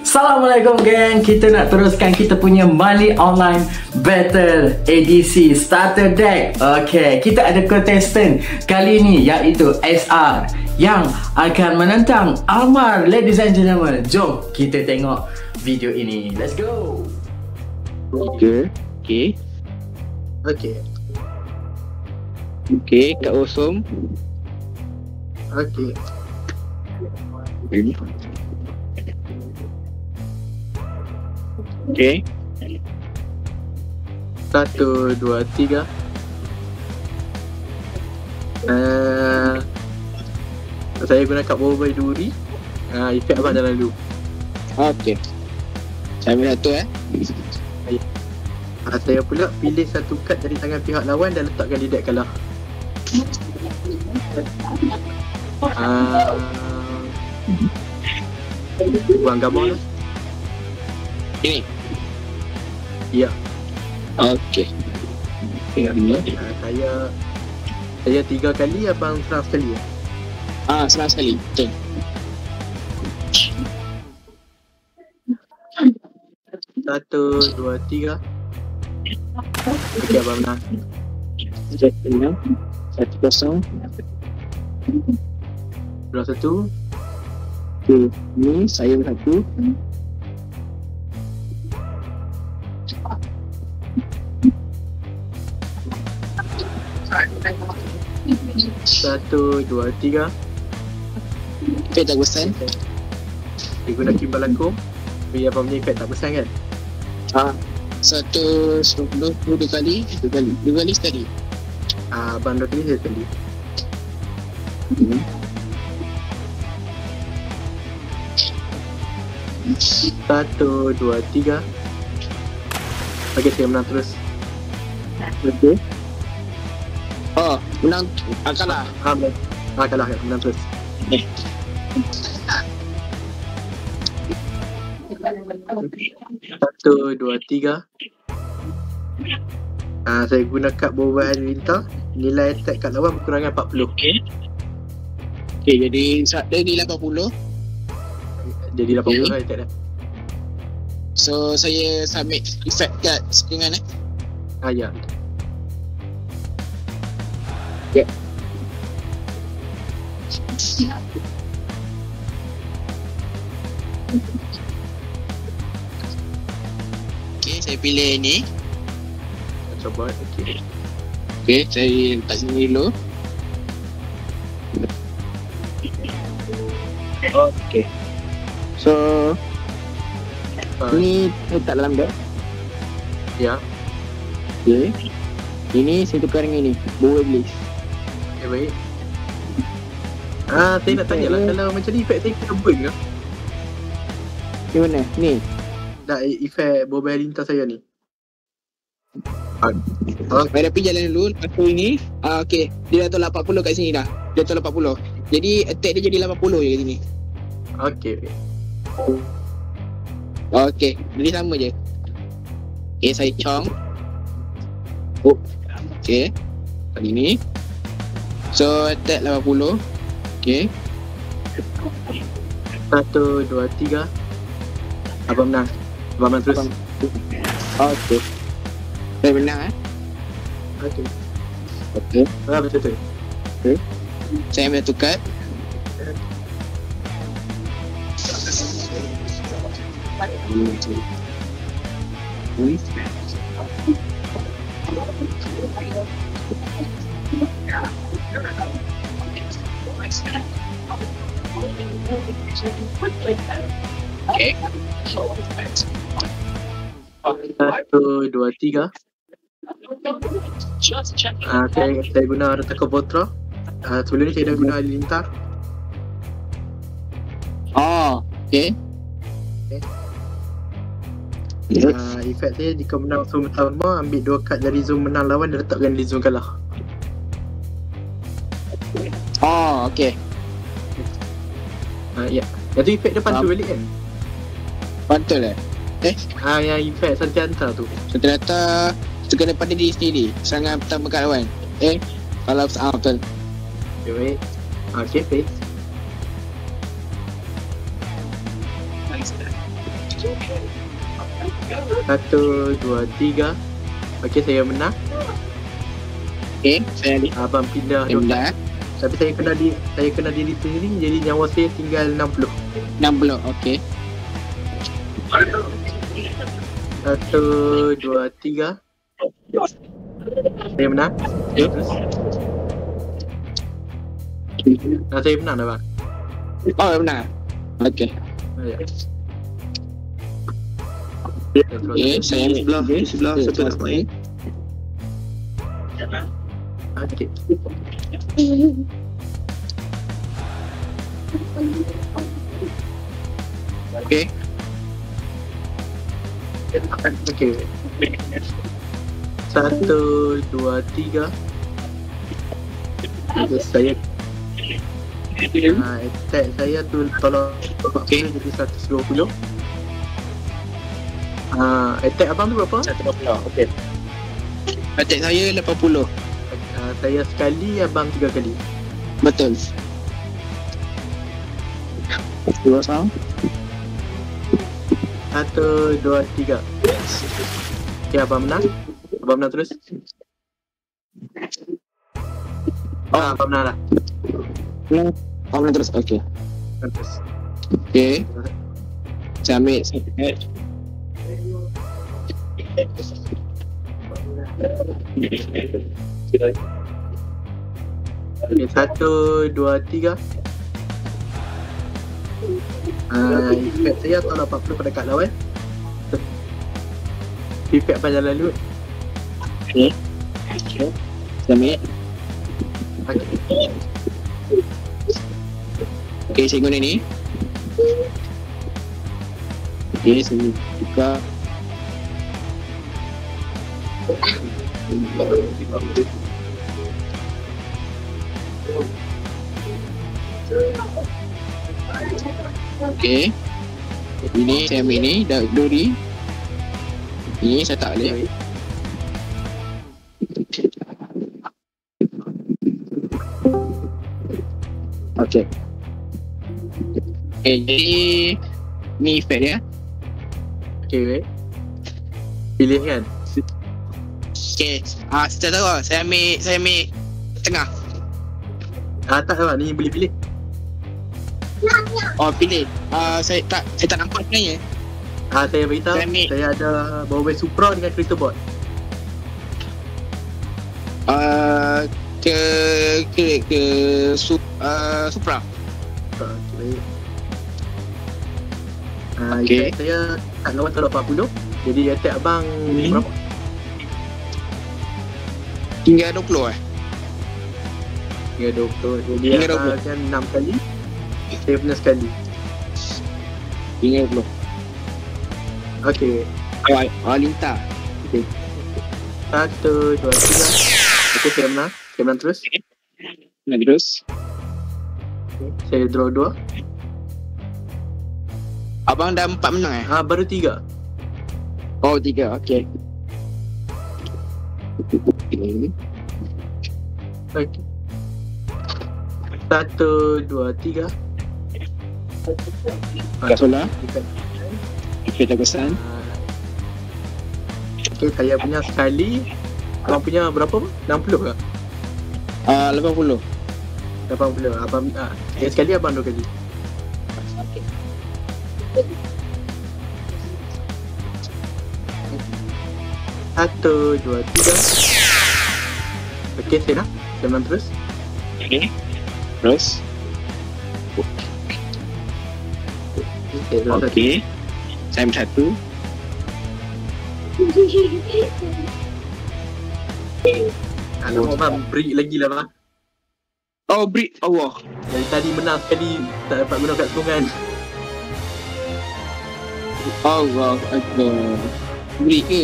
Assalamualaikum geng, kita nak teruskan kita punya Money Online Battle ADC Starter Deck. Okay, kita ada contestant kali ni iaitu SR yang akan menentang Almar. Ladies and gentlemen, jom kita tengok video ini. Let's go. Okay, Kak Osom. Okay. Okay. 1, 2, 3. Saya guna kad Bobai Duri. Efek abang dah lalu. Okay. Saya ambil satu Saya pula pilih satu kad dari tangan pihak lawan dan letakkan di deck kalah. Buang gambar lah. Ini. Ya. Okay. Saya 3 kali, abang serang sekali ya? Senang sekali. Betul. Satu, dua, 3. Okey, abang menang. 1-0. Belah 1. Okay. Ni saya satu. Satu, dua, 3. Okay, tak bosan. Dia guna kimbal aku. Biar abang punya efek tak pesan kan? 1 10 2 kali sekali. Abang 2 kali, saya sekali. Satu, dua, 3. Okey, saya menang terus. Okay. Menang. Kalah. Kalah, menang terus. Satu, dua, 3. Saya guna kad Bobai Halilintar. Nilai attack kat lawan berkurangan 40. Okay, jadi dia 80. Jadi 80 lah attack dah. So saya submit effect kat screen Ya. Okay, saya pilih ni. Coba, okey. Okay, saya letak sini dulu. Okay. So ni letak dalam deck. Ya. Okay. Ini saya tukar dengan ni, Bobai Blaze. Okay, baik. Saya nak tanya lah, kalau macam ni efek saya kena burn ke? Di mana? Ni? Tak, efek Bobai Halilintar saya ni. Tapi jalan dulu. Lepas tu ini okay, dia dah tolak 40 kat sini dah. Dia tolak 40. Jadi attack dia jadi 80 je kat sini. Okay. Okay, jadi sama je. Okay, saya chong. Okay, kali ni. So attack 80. Okay. 1, 2, 3. Abang menang. Abang menang terus. Okay. Saya menang Okay. Betul. Okay. Saya ambil tukar. Okay. 1, 2, 3. Saya guna Rataka Botra. Sebelum ni saya dah guna Halilintar. Okay. Efek saya jika menang zone pertama, ambil 2 kad dari zone menang lawan dan letakkan di zone kalah. Okay. Ya. Jadi efek dia pantul balik kan? Pantul Yang efek Santianta tu. Santianta itu kena pada diri sendiri. Serangan pertama kat lawan. Kalau betul. Okay, baik. Okay, face. Satu, dua, tiga. Okey, saya menang. Okay, saya ada. Abang pindah. Saya dah. Tapi saya kena diri sendiri. Jadi nyawa saya tinggal 60. 60, okay. Satu, dua, tiga. Saya menang. Okay. Terus. Saya menang dah bang. Oh, benar. Okay. Ya. Okay, saya ambil sebelah siapa nak main. Okey. Okay. Okey. Satu, dua, tiga. Saya attack saya tu tolong Okay. jadi 120. Attack abang tu berapa? 120, okay. Attack saya 80. Saya sekali, abang 3 kali. Betul. Dua sound. Satu, dua, tiga. Okay, abang menang. Abang menang terus. Abang menang lah. Oh, terus. Okay. Terus. Okay. Saya ambil. Okay, satu, dua, tiga. Effect saya tahun 80 pada kat lawan. Effect panjang lalu. Okay. Saya ambil. Okay. Okay, saya guna ni. Okay, saya buka. Okay. Ini saya ambil ni, duri. Ini saya tak boleh. Okay. Okay, jadi ni effect dia. Okay, wait. Pilih kan? Okay, saya tahu lah. Saya ambil tengah. Tak lah, ni boleh pilih. Oh, pilih. Saya tak nampak sebenarnya. Saya beritahu, Saya ambil. saya ada Bowbay Supra dengan Crystal Bot. Ke Supra. Okay. Okay. Saya tak lawan tahun 80. Jadi attack abang berapa? Tinggal 20 eh? Ya 20. Jadi Tinggal abang 20. akan 6 kali. Saya punya sekali. Tinggal 20. Okay. Linta. Okay. Satu, dua, tiga. Okay, saya menang. Saya menang terus. Nak terus. Okay. Saya draw 2. Abang dah 4 menang eh? Baru 3. Oh, 3. Okay. Okay. Okay. Satu, dua, tiga. Kat solar. Okay, tak kesan. Okay, saya punya sekali. Abang punya berapa? 60 ke? 80. 80. Abang saya sekali, abang 2 kali. Okay. Satu, dua, tiga. Okay, saya nak. Saya menang terus. Okay. Terus. Okay, draw satu. Okay. Saya ambil satu. Alamak, abang break lagi lah bang. Oh, break. Allah. Dari tadi menang sekali, tak dapat guna kat sungai. Allah Akbar. Break ke?